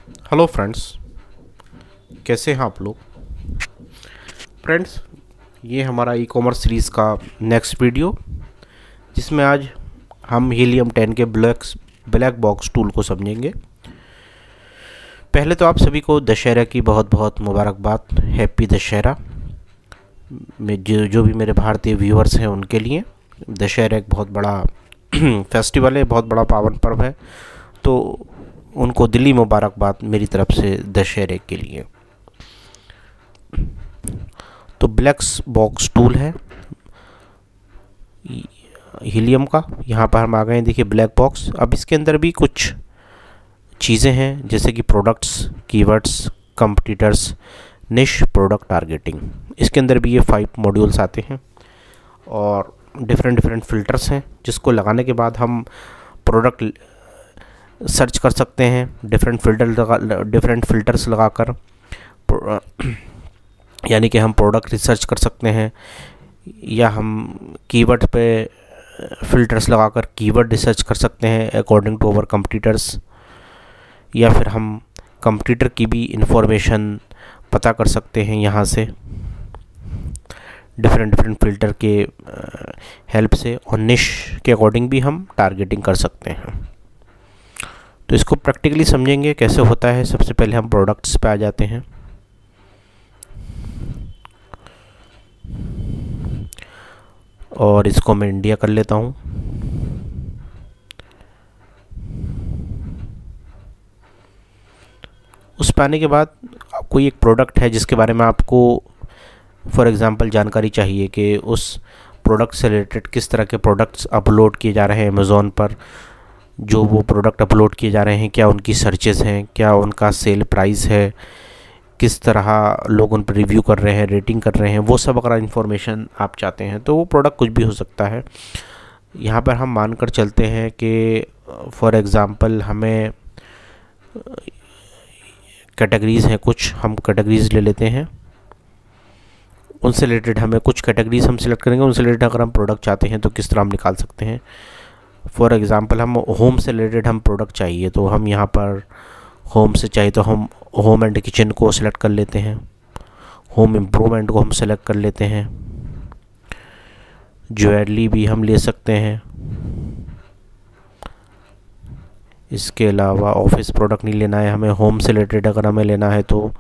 Hello friends, कैसे हैं आप लोग। फ्रेंड्स, ये हमारा ई कॉमर्स सीरीज़ का नेक्स्ट वीडियो, जिसमें आज हम हीलियम 10 के ब्लैक बॉक्स टूल को समझेंगे। पहले तो आप सभी को दशहरा की बहुत बहुत मुबारकबाद। हैप्पी दशहरा। में जो भी मेरे भारतीय व्यूअर्स हैं उनके लिए दशहरा एक बहुत बड़ा फेस्टिवल है, बहुत बड़ा पावन पर्व है, तो उनको दिली मुबारकबाद मेरी तरफ से दशहरे के लिए। तो ब्लैक बॉक्स टूल है हीलियम का। यहाँ पर हम आ गए हैं, देखिए ब्लैक बॉक्स। अब इसके अंदर भी कुछ चीज़ें हैं, जैसे कि प्रोडक्ट्स, कीवर्ड्स, कंपटीटर्स, निश, प्रोडक्ट टारगेटिंग। इसके अंदर भी ये 5 मॉड्यूल्स आते हैं और डिफरेंट फ़िल्टर्स हैं, जिसको लगाने के बाद हम प्रोडक्ट सर्च कर सकते हैं डिफरेंट फ़िल्टर्स लगाकर। यानी कि हम प्रोडक्ट रिसर्च कर सकते हैं, या हम कीवर्ड पे फ़िल्टर्स लगाकर कीवर्ड रिसर्च कर सकते हैं अकॉर्डिंग टू अवर कंपटीटर्स, या फिर हम कंपटीटर की भी इंफॉर्मेशन पता कर सकते हैं यहाँ से डिफरेंट फ़िल्टर के हेल्प से, और निश के अकॉर्डिंग भी हम टारगेटिंग कर सकते हैं। तो इसको प्रैक्टिकली समझेंगे कैसे होता है। सबसे पहले हम प्रोडक्ट्स पे आ जाते हैं। और इसको मैं इंडिया कर लेता हूँ। उस पे आने के बाद कोई एक प्रोडक्ट है जिसके बारे में आपको फॉर एग्ज़ाम्पल जानकारी चाहिए कि उस प्रोडक्ट से रिलेटेड किस तरह के प्रोडक्ट्स अपलोड किए जा रहे हैं अमेज़ॉन पर। जो वो प्रोडक्ट अपलोड किए जा रहे हैं, क्या उनकी सर्चेज़ हैं, क्या उनका सेल प्राइस है, किस तरह लोग उन पर रिव्यू कर रहे हैं, रेटिंग कर रहे हैं, वो सब अगर इन्फॉर्मेशन आप चाहते हैं तो वो प्रोडक्ट कुछ भी हो सकता है। यहाँ पर हम मानकर चलते हैं कि फॉर एग्ज़ाम्पल हमें कैटेगरीज़ हैं कुछ, हम कैटेगरीज़ ले लेते हैं। उनसे रिलेटेड हमें कुछ कैटेगरीज़ हम सिलेक्ट करेंगे, उनसे रिलेटेड अगर हम प्रोडक्ट चाहते हैं तो किस तरह हम निकाल सकते हैं। फॉर एग्ज़ाम्पल हम होम से रिलेटेड हम प्रोडक्ट चाहिए, तो हम यहाँ पर होम से चाहिए तो हम होम एंड किचन को सिलेक्ट कर लेते हैं, होम इम्प्रूवमेंट को हम सेलेक्ट कर लेते हैं, ज्वेलरी भी हम ले सकते हैं। इसके अलावा ऑफिस प्रोडक्ट नहीं लेना है हमें, होम से रिलेटेड अगर हमें लेना है तो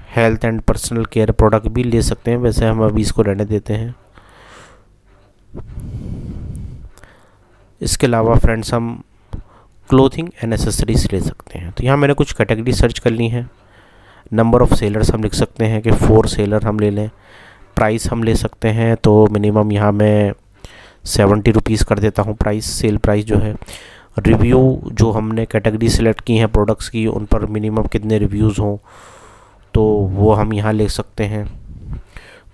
health and personal care product भी ले सकते हैं। वैसे हम अभी इसको रहने देते हैं। इसके अलावा फ्रेंड्स हम क्लोथिंग एंड एसेसरीज ले सकते हैं। तो यहाँ मैंने कुछ कैटेगरी सर्च कर ली हैं। नंबर ऑफ़ सेलर्स हम लिख सकते हैं कि 4 सेलर हम ले लें। प्राइस हम ले सकते हैं, तो मिनिमम यहाँ मैं 70 रुपीज़ कर देता हूँ प्राइस, सेल प्राइस जो है। रिव्यू, जो हमने कैटेगरी सेलेक्ट की हैं प्रोडक्ट्स की, उन पर मिनिमम कितने रिव्यूज़ हों, तो वो हम यहाँ ले सकते हैं।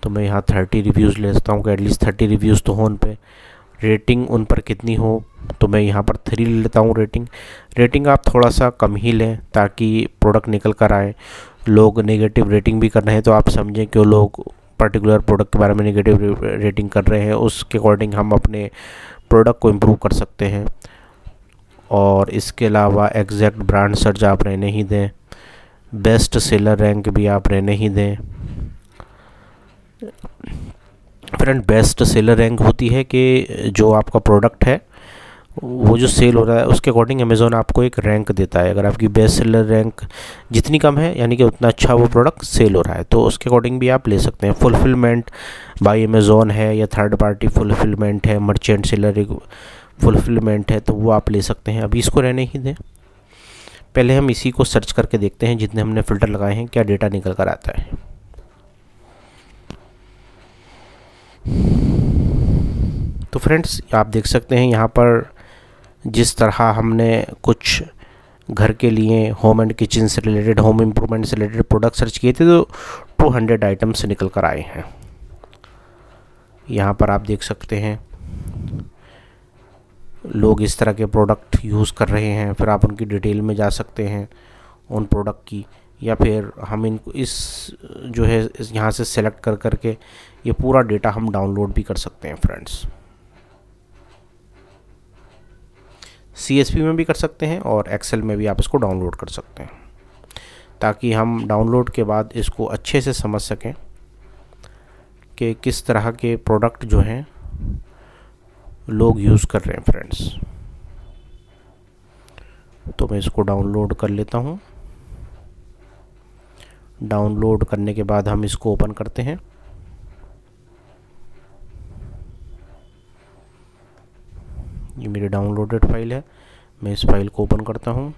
तो मैं यहाँ 30 रिव्यूज़ ले सकता हूँ कि एटलीस्ट 30 रिव्यूज़ तो हों उन पर। रेटिंग उन पर कितनी हो, तो मैं यहाँ पर 3 ले लेता हूँ रेटिंग आप थोड़ा सा कम ही लें ताकि प्रोडक्ट निकल कर आए। लोग नेगेटिव रेटिंग भी कर रहे हैं तो आप समझें कि लोग पर्टिकुलर प्रोडक्ट के बारे में नेगेटिव रेटिंग कर रहे हैं, उसके अकॉर्डिंग हम अपने प्रोडक्ट को इम्प्रूव कर सकते हैं। और इसके अलावा एग्जैक्ट ब्रांड सर्च आप रहने ही दें, बेस्ट सेलर रैंक भी आप रहने ही दें। फ्रेंड, बेस्ट सेलर रैंक होती है कि जो आपका प्रोडक्ट है वो जो सेल हो रहा है उसके अकॉर्डिंग अमेज़ॉन आपको एक रैंक देता है। अगर आपकी बेस्ट सेलर रैंक जितनी कम है, यानी कि उतना अच्छा वो प्रोडक्ट सेल हो रहा है, तो उसके अकॉर्डिंग भी आप ले सकते हैं। फुलफिलमेंट बाय अमेज़ॉन है, या थर्ड पार्टी फुलफिलमेंट है, मर्चेंट सेलर फुलफिलमेंट है, तो वो आप ले सकते हैं। अभी इसको रहने ही दें। पहले हम इसी को सर्च करके देखते हैं, जितने हमने फ़िल्टर लगाए हैं क्या डेटा निकल कर आता है। तो फ्रेंड्स, आप देख सकते हैं यहाँ पर जिस तरह हमने कुछ घर के लिए होम एंड किचन से रिलेटेड, होम इम्प्रूवमेंट से रिलेटेड प्रोडक्ट सर्च किए थे, तो 200 आइटम्स निकल कर आए हैं। यहाँ पर आप देख सकते हैं लोग इस तरह के प्रोडक्ट यूज़ कर रहे हैं। फिर आप उनकी डिटेल में जा सकते हैं उन प्रोडक्ट की, या फिर हम इनको इस जो है यहाँ से सेलेक्ट कर करके ये पूरा डेटा हम डाउनलोड भी कर सकते हैं फ्रेंड्स। CSV में भी कर सकते हैं और एक्सेल में भी आप इसको डाउनलोड कर सकते हैं, ताकि हम डाउनलोड के बाद इसको अच्छे से समझ सकें कि किस तरह के प्रोडक्ट जो हैं लोग यूज़ कर रहे हैं फ्रेंड्स। तो मैं इसको डाउनलोड कर लेता हूँ। डाउनलोड करने के बाद हम इसको ओपन करते हैं। ये मेरी डाउनलोडेड फाइल है, मैं इस फाइल को ओपन करता हूँ।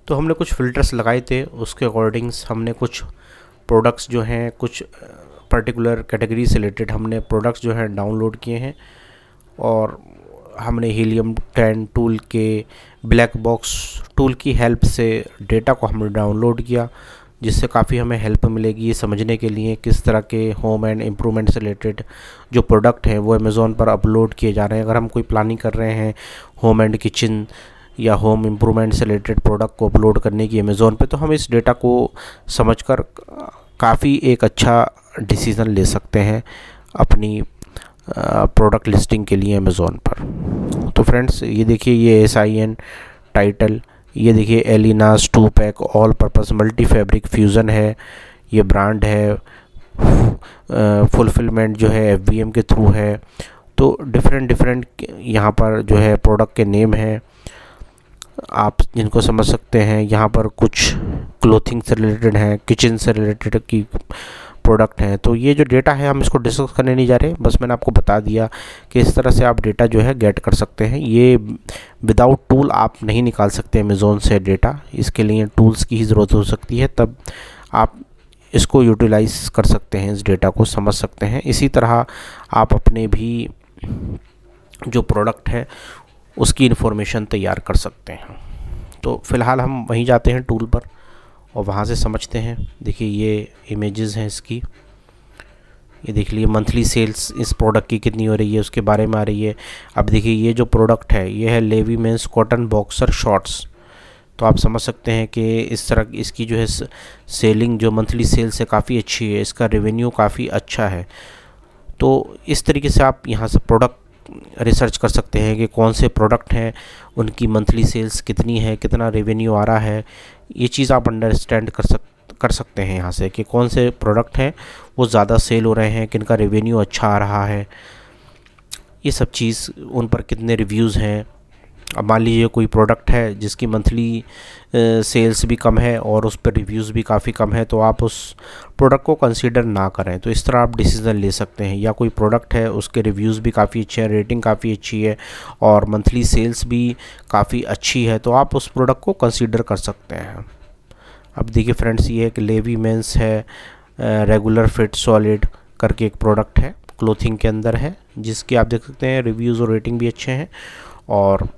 तो हमने कुछ फ़िल्टर्स लगाए थे, उसके अकॉर्डिंग्स हमने कुछ प्रोडक्ट्स जो हैं, कुछ पर्टिकुलर कैटेगरी से रिलेटेड हमने प्रोडक्ट्स जो हैं डाउनलोड किए हैं। और हमने हीलियम 10 टूल के ब्लैक बॉक्स टूल की हेल्प से डेटा को हमने डाउनलोड किया, जिससे काफ़ी हमें हेल्प मिलेगी ये समझने के लिए किस तरह के होम एंड इम्प्रूवमेंट से रिलेटेड जो प्रोडक्ट हैं वो अमेज़ॉन पर अपलोड किए जा रहे हैं। अगर हम कोई प्लानिंग कर रहे हैं होम एंड किचन या होम इम्प्रूवमेंट से रिलेटेड प्रोडक्ट को अपलोड करने की अमेज़ॉन पे, तो हम इस डेटा को समझकर काफ़ी एक अच्छा डिसीज़न ले सकते हैं अपनी प्रोडक्ट लिस्टिंग के लिए अमेज़ॉन पर। तो फ्रेंड्स ये देखिए, ये SIN टाइटल, ये देखिए एलिनास 2 pack all purpose multi fabric fusion है, ये ब्रांड है। फुलफिलमेंट जो है FBM के थ्रू है। तो डिफरेंट यहाँ पर जो है प्रोडक्ट के नेम है, आप जिनको समझ सकते हैं। यहाँ पर कुछ क्लोथिंग से रिलेटेड हैं, किचन से रिलेटेड की प्रोडक्ट हैं। तो ये जो डेटा है हम इसको डिस्कस करने नहीं जा रहे, बस मैंने आपको बता दिया कि इस तरह से आप डेटा जो है गेट कर सकते हैं। ये विदाउट टूल आप नहीं निकाल सकते अमेज़ॉन से डेटा, इसके लिए टूल्स की ही ज़रूरत हो सकती है, तब आप इसको यूटिलाइज़ कर सकते हैं, इस डेटा को समझ सकते हैं। इसी तरह आप अपने भी जो प्रोडक्ट है उसकी इन्फॉर्मेशन तैयार कर सकते हैं। तो फ़िलहाल हम वहीं जाते हैं टूल पर और वहाँ से समझते हैं। देखिए ये इमेजेस हैं इसकी, ये देख लीजिए मंथली सेल्स इस प्रोडक्ट की कितनी हो रही है उसके बारे में आ रही है। अब देखिए ये जो प्रोडक्ट है ये है Levi men's cotton boxer shorts. तो आप समझ सकते हैं कि इस तरह इसकी जो है सेलिंग जो मंथली सेल्स है काफ़ी अच्छी है, इसका रेवेन्यू काफ़ी अच्छा है। तो इस तरीके से आप यहाँ से प्रोडक्ट रिसर्च कर सकते हैं कि कौन से प्रोडक्ट हैं, उनकी मंथली सेल्स कितनी है, कितना रेवेन्यू आ रहा है। ये चीज़ आप अंडरस्टैंड कर सकते हैं यहाँ से कि कौन से प्रोडक्ट हैं वो ज़्यादा सेल हो रहे हैं, किनका रेवेन्यू अच्छा आ रहा है। ये सब चीज़, उन पर कितने रिव्यूज़ हैं। अब मान लीजिए कोई प्रोडक्ट है जिसकी मंथली सेल्स भी कम है और उस पर रिव्यूज़ भी काफ़ी कम है, तो आप उस प्रोडक्ट को कंसीडर ना करें। तो इस तरह आप डिसीज़न ले सकते हैं। या कोई प्रोडक्ट है उसके रिव्यूज़ भी काफ़ी अच्छे हैं, रेटिंग काफ़ी अच्छी है और मंथली सेल्स भी काफ़ी अच्छी है, तो आप उस प्रोडक्ट को कंसीडर कर सकते हैं। अब देखिए फ्रेंड्स, ये एक लेवी मेंस है रेगुलर फिट सॉलिड करके एक प्रोडक्ट है, क्लोथिंग के अंदर है, जिसकी आप देख सकते हैं रिव्यूज़ और रेटिंग भी अच्छे हैं और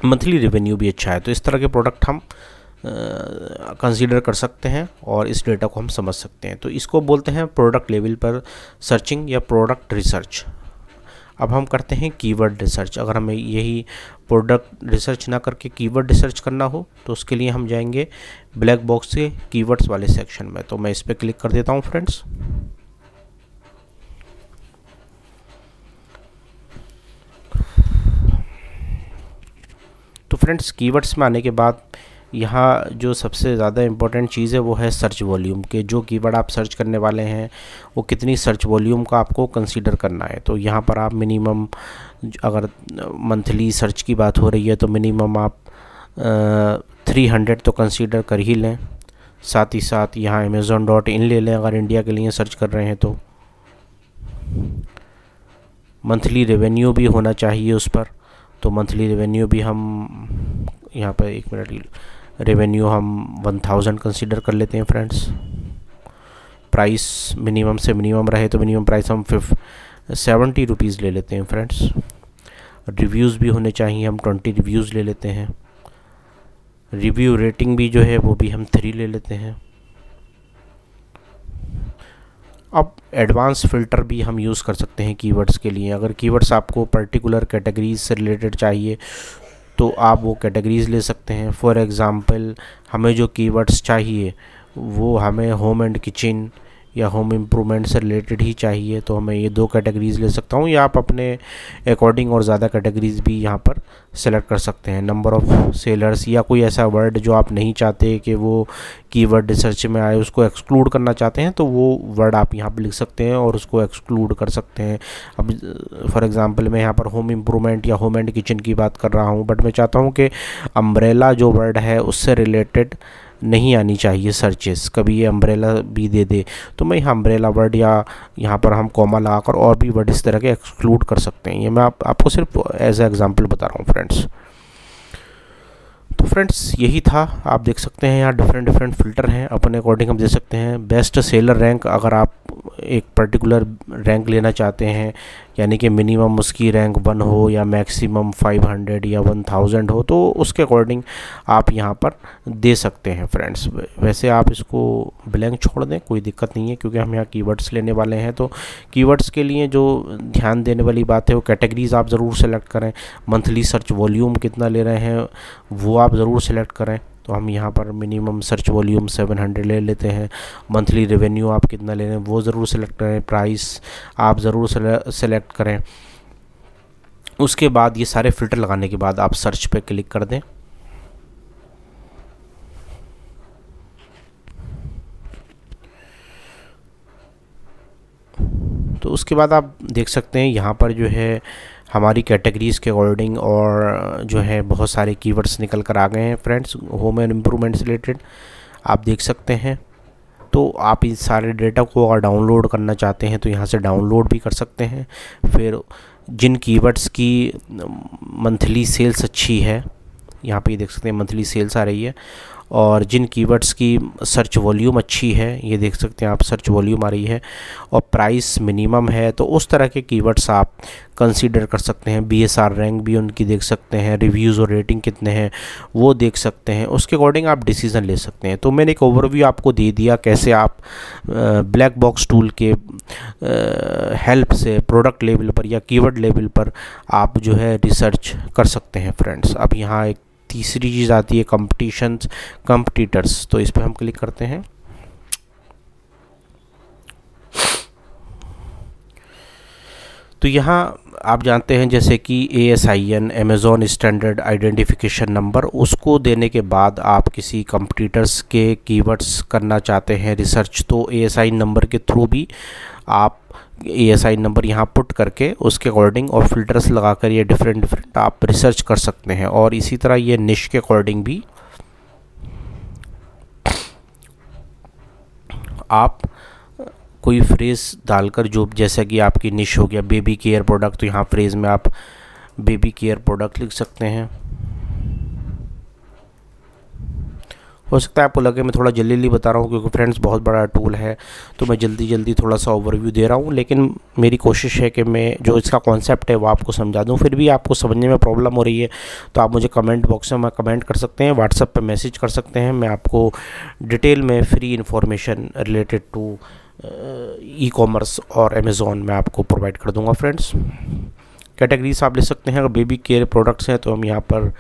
मंथली रेवेन्यू भी अच्छा है। तो इस तरह के प्रोडक्ट हम कंसीडर कर सकते हैं और इस डेटा को हम समझ सकते हैं। तो इसको बोलते हैं प्रोडक्ट लेवल पर सर्चिंग या प्रोडक्ट रिसर्च। अब हम करते हैं कीवर्ड रिसर्च। अगर हमें यही प्रोडक्ट रिसर्च ना करके कीवर्ड रिसर्च करना हो तो उसके लिए हम जाएंगे ब्लैक बॉक्स के कीवर्ड्स वाले सेक्शन में। तो मैं इस पर क्लिक कर देता हूँ फ्रेंड्स। तो फ्रेंड्स कीवर्ड्स में आने के बाद यहाँ जो सबसे ज़्यादा इम्पोर्टेंट चीज़ है वो है सर्च वॉल्यूम के। जो कीवर्ड आप सर्च करने वाले हैं वो कितनी सर्च वॉल्यूम का आपको कंसीडर करना है। तो यहाँ पर आप मिनिमम, अगर मंथली सर्च की बात हो रही है तो मिनिमम आप 300 तो कंसीडर कर ही लें। साथ ही साथ यहाँ amazon.in ले लें अगर इंडिया के लिए सर्च कर रहे हैं तो। मंथली रेवेन्यू भी होना चाहिए उस पर, तो मंथली रेवेन्यू भी हम यहाँ पर 1 मिनट, रेवेन्यू हम 1000 कंसीडर कर लेते हैं फ्रेंड्स। प्राइस मिनिमम से मिनिमम रहे तो मिनिमम प्राइस हम 70 रुपीज़ ले लेते हैं फ्रेंड्स। रिव्यूज़ भी होने चाहिए, हम 20 रिव्यूज़ ले लेते हैं। रिव्यू रेटिंग भी जो है वो भी हम 3 ले लेते हैं। अब एडवांस फ़िल्टर भी हम यूज़ कर सकते हैं कीवर्ड्स के लिए। अगर कीवर्ड्स आपको पर्टिकुलर कैटेगरीज से रिलेटेड चाहिए तो आप वो कैटेगरीज़ ले सकते हैं। फॉर एग्ज़ाम्पल हमें जो कीवर्ड्स चाहिए वो हमें होम एंड किचन या होम इम्प्रूवमेंट से रिलेटेड ही चाहिए, तो मैं ये 2 कैटेगरीज़ ले सकता हूँ, या आप अपने अकॉर्डिंग और ज़्यादा कैटेगरीज़ भी यहाँ पर सेलेक्ट कर सकते हैं। नंबर ऑफ़ सेलर्स या कोई ऐसा वर्ड जो आप नहीं चाहते कि वो कीवर्ड रिसर्च में आए, उसको एक्सक्लूड करना चाहते हैं, तो वो वर्ड आप यहाँ पर लिख सकते हैं और उसको एक्सक्लूड कर सकते हैं। अब फॉर एग्ज़ाम्पल मैं यहाँ पर होम इम्प्रूवमेंट या होम एंड किचन की बात कर रहा हूँ, बट मैं चाहता हूँ कि अम्ब्रेला जो वर्ड है उससे रिलेटेड नहीं आनी चाहिए सर्चेस, कभी ये अम्ब्रेला भी दे दे, तो मैं यहाँ अम्ब्रेला वर्ड या यहाँ पर हम कॉमा लगाकर और भी वर्ड इस तरह के एक्सक्लूड कर सकते हैं। ये मैं आपको सिर्फ एज ए एग्जांपल बता रहा हूँ फ्रेंड्स। तो फ्रेंड्स यही था, आप देख सकते हैं यहाँ डिफरेंट फ़िल्टर हैं, अपने अकॉर्डिंग हम दे सकते हैं। बेस्ट सेलर रैंक, अगर आप एक पर्टिकुलर रैंक लेना चाहते हैं, यानी कि मिनिमम उसकी रैंक 1 हो या मैक्सिमम 500 या 1000 हो, तो उसके अकॉर्डिंग आप यहाँ पर दे सकते हैं फ्रेंड्स। वैसे आप इसको ब्लैंक छोड़ दें, कोई दिक्कत नहीं है, क्योंकि हम यहाँ कीवर्ड्स लेने वाले हैं। तो कीवर्ड्स के लिए जो ध्यान देने वाली बात है वो कैटेगरीज़ आप ज़रूर सेलेक्ट करें। मंथली सर्च वॉल्यूम कितना ले रहे हैं वो आप ज़रूर सेलेक्ट करें। तो हम यहाँ पर मिनिमम सर्च वॉल्यूम 700 ले लेते हैं। मंथली रेवेन्यू आप कितना ले रहे हैं वो ज़रूर सेलेक्ट करें। प्राइस आप ज़रूर सेलेक्ट करें। उसके बाद ये सारे फ़िल्टर लगाने के बाद आप सर्च पे क्लिक कर दें। तो उसके बाद आप देख सकते हैं यहाँ पर जो है हमारी कैटेगरीज़ के अकॉर्डिंग और जो है बहुत सारे कीवर्ड्स निकल कर आ गए हैं फ्रेंड्स, होम एंड इम्प्रूवमेंट से रिलेटेड आप देख सकते हैं। तो आप इस सारे डेटा को अगर डाउनलोड करना चाहते हैं तो यहाँ से डाउनलोड भी कर सकते हैं। फिर जिन कीवर्ड्स की मंथली सेल्स अच्छी है, यहाँ पे ये देख सकते हैं मंथली सेल्स आ रही है, और जिन कीवर्ड्स की सर्च वॉल्यूम अच्छी है, ये देख सकते हैं आप सर्च वॉल्यूम आ रही है, और प्राइस मिनिमम है, तो उस तरह के कीवर्ड्स आप कंसीडर कर सकते हैं। BSR रैंक भी उनकी देख सकते हैं, रिव्यूज़ और रेटिंग कितने हैं वो देख सकते हैं, उसके अकॉर्डिंग आप डिसीज़न ले सकते हैं। तो मैंने एक ओवरव्यू आपको दे दिया कैसे आप ब्लैक बॉक्स टूल के हेल्प से प्रोडक्ट लेवल पर या कीवर्ड लेवल पर आप जो है रिसर्च कर सकते हैं फ्रेंड्स। अब यहाँ एक तीसरी चीज़ आती है कंपटीटर्स, तो इस पर हम क्लिक करते हैं। तो यहाँ आप जानते हैं जैसे कि ASIN Amazon standard identification number, उसको देने के बाद आप किसी कंपटीटर्स के कीवर्ड्स करना चाहते हैं रिसर्च, तो ASIN नंबर के थ्रू भी आप ASIN नंबर यहाँ पुट करके उसके अकॉर्डिंग और फिल्टर्स लगाकर ये डिफरेंट आप रिसर्च कर सकते हैं। और इसी तरह ये निश के अकॉर्डिंग भी आप कोई फ्रेज़ डालकर, जो जैसा कि आपकी निश हो गया बेबी केयर प्रोडक्ट, तो यहाँ फ्रेज़ में आप बेबी केयर प्रोडक्ट लिख सकते हैं। हो सकता है आपको लगे मैं थोड़ा जल्दी बता रहा हूँ, क्योंकि फ्रेंड्स बहुत बड़ा टूल है तो मैं जल्दी थोड़ा सा ओवरव्यू दे रहा हूँ, लेकिन मेरी कोशिश है कि मैं जो इसका कॉन्सेप्ट है वो आपको समझा दूँ। फिर भी आपको समझने में प्रॉब्लम हो रही है तो आप मुझे कमेंट बॉक्स में कमेंट कर सकते हैं, व्हाट्सएप पे मैसेज कर सकते हैं। मैं आपको डिटेल में free information related to ecommerce और अमेज़ॉन में आपको प्रोवाइड कर दूँगा फ्रेंड्स। कैटेगरीज आप ले सकते हैं, अगर बेबी केयर प्रोडक्ट्स हैं तो हम यहाँ पर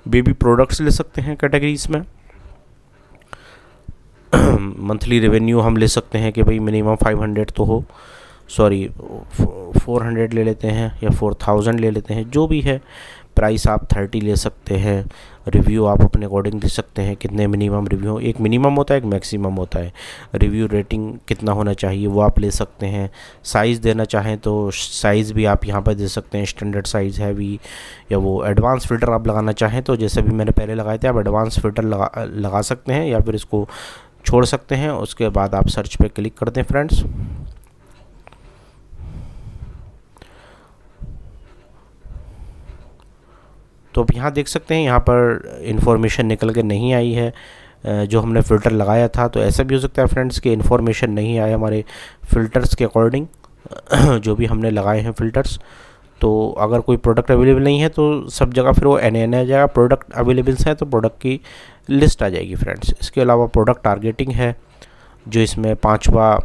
बेबी प्रोडक्ट्स ले सकते हैं कैटेगरीज में। मंथली रेवेन्यू हम ले सकते हैं कि भाई मिनिमम 500 तो हो, 400 ले लेते हैं या 4000 ले लेते हैं, जो भी है। प्राइस आप 30 ले सकते हैं। रिव्यू आप अपने अकॉर्डिंग दे सकते हैं, कितने मिनिमम रिव्यू, एक मिनिमम होता है एक मैक्सिमम होता है। रिव्यू रेटिंग कितना होना चाहिए वो आप ले सकते हैं। साइज़ देना चाहें तो साइज़ भी आप यहाँ पर दे सकते हैं, स्टैंडर्ड साइज़, हैवी, या वो एडवांस फ़िल्टर आप लगाना चाहें तो जैसे भी मैंने पहले लगाए थे आप एडवांस फ़िल्टर लगा सकते हैं, या फिर इसको छोड़ सकते हैं। उसके बाद आप सर्च पे क्लिक कर दें फ्रेंड्स। तो अब यहाँ देख सकते हैं यहाँ पर इन्फॉर्मेशन निकल के नहीं आई है जो हमने फ़िल्टर लगाया था। तो ऐसा भी हो सकता है फ्रेंड्स कि इन्फॉर्मेशन नहीं आए हमारे फ़िल्टर्स के अकॉर्डिंग जो भी हमने लगाए हैं फ़िल्टर्स। तो अगर कोई प्रोडक्ट अवेलेबल नहीं है तो सब जगह फिर वो NaN आ जाएगा, प्रोडक्ट अवेलेबल्स हैं तो प्रोडक्ट की लिस्ट आ जाएगी फ्रेंड्स। इसके अलावा प्रोडक्ट टारगेटिंग है जो इसमें 5वां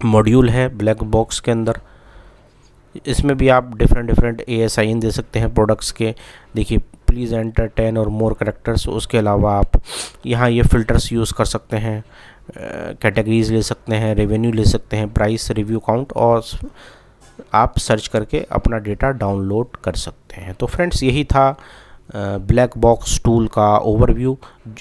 मॉड्यूल है ब्लैक बॉक्स के अंदर। इसमें भी आप डिफरेंट ASIN दे सकते हैं प्रोडक्ट्स के। देखिए प्लीज़ एंटर 10 और मोर करेक्टर्स। उसके अलावा आप यहाँ ये फ़िल्टर्स यूज़ कर सकते हैं, कैटेगरीज ले सकते हैं, रेवेन्यू ले सकते हैं, प्राइस, रिव्यू काउंट, और आप सर्च करके अपना डेटा डाउनलोड कर सकते हैं। तो फ्रेंड्स यही था ब्लैक बॉक्स टूल का ओवरव्यू।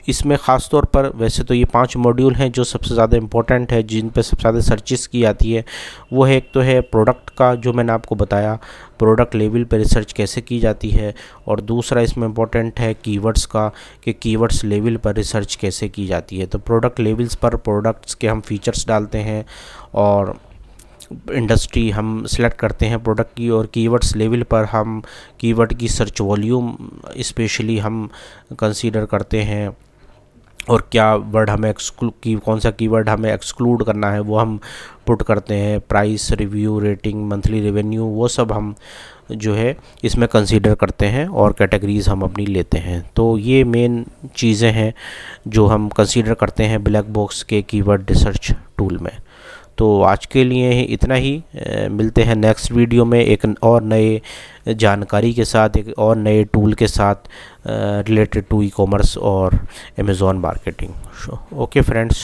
इसमें ख़ास तौर पर वैसे तो ये 5 मॉड्यूल हैं जो सबसे ज़्यादा इम्पोर्टेंट है, जिन पे सबसे ज़्यादा सर्चेस की जाती है। वो है, एक तो है प्रोडक्ट का जो मैंने आपको बताया, प्रोडक्ट लेवल पे रिसर्च कैसे की जाती है, और दूसरा इसमें इम्पोर्टेंट है कीवर्ड्स का, कि कीवर्ड्स लेवल पर रिसर्च कैसे की जाती है। तो प्रोडक्ट लेवल्स पर प्रोडक्ट्स के हम फीचर्स डालते हैं और इंडस्ट्री हम सेलेक्ट करते हैं प्रोडक्ट की, और कीवर्ड्स लेवल पर हम कीवर्ड की सर्च वॉल्यूम स्पेशली हम कंसीडर करते हैं, और क्या वर्ड हमें कौन सा कीवर्ड हमें एक्सक्लूड करना है वो हम पुट करते हैं। Price, review, rating, monthly revenue, वो सब हम जो है इसमें कंसीडर करते हैं और कैटेगरीज हम अपनी लेते हैं। तो ये मेन चीज़ें हैं जो हम कंसीडर करते हैं ब्लैक बॉक्स के कीवर्ड रिसर्च टूल में। तो आज के लिए इतना ही। मिलते हैं नेक्स्ट वीडियो में एक और नए जानकारी के साथ, एक और नए टूल के साथ रिलेटेड टू ई-कॉमर्स और अमेज़ॉन मार्केटिंग। Okay friends.